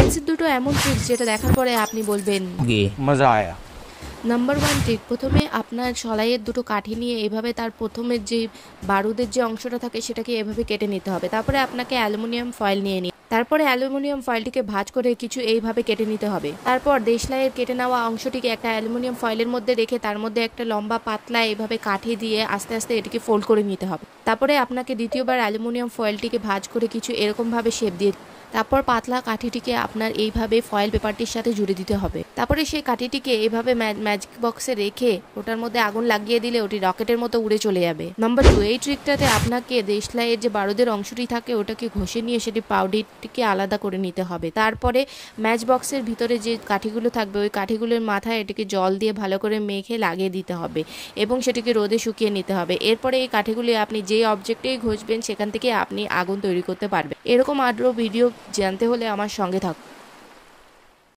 Pencil দুটো এমন tricks যেটা দেখার পরে আপনি বলবেন মজা আয়া। নাম্বার 1 ট্রিক, প্রথমে আপনার সলাইয়ের দুটো কাঠি নিয়ে এভাবে তার প্রথমের যে বারুদের যে অংশটা থাকে সেটাকে এভাবে কেটে নিতে হবে। তারপরে আপনাকে অ্যালুমিনিয়াম ফয়েল নিয়ে তারপরে অ্যালুমিনিয়াম ফয়েলটিকে ভাঁজ করে কিছু এইভাবে কেটে নিতে হবে। তারপর দেশলাইয়ের কেটে নেওয়া অংশটিকে একটা অ্যালুমিনিয়াম ফয়েলের মধ্যে রেখে তার মধ্যে একটা লম্বা পাতলা এইভাবে কাঠি দিয়ে আস্তে আস্তে এটিকে ফোল্ড করে নিতে হবে। তারপরে আপনাকে দ্বিতীয়বার অ্যালুমিনিয়াম ফয়েলটিকে ভাঁজ করে কিছু এরকমভাবে শেপ দিয়ে তারপর পাতলা কাঠিটিকে আপনার এইভাবে ফয়েল পেপারটির সাথে জুড়ে দিতে হবে। তারপরে সেই কাঠিটিকে এইভাবে ম্যাজিক বক্সে রেখে ওটার মধ্যে আগুন লাগিয়ে দিলে ওটি রকেটের মতো উড়ে চলে যাবে। নাম্বার 2, এই ট্রিকটাতে আপনাকে দেশলাইয়ের যে বারুদের অংশটি থাকে ওটাকে ঘষে নিয়ে সেটি পাউডারটিকে আলাদা করে নিতে হবে। তারপরে ম্যাচ বক্সের ভিতরে যে কাঠিগুলো থাকবে ওই কাঠিগুলোর মাথায় এটিকে জল দিয়ে ভালো করে মেখে লাগিয়ে দিতে হবে এবং সেটিকে রোদে শুকিয়ে নিতে হবে। এরপরে এই কাঠিগুলি আপনি যে অবজেক্টেই ঘষবেন সেখান থেকে আপনি আগুন তৈরি করতে পারবেন। এরকম আরও ভিডিও জানতে হলে আমার সঙ্গে থাকুন।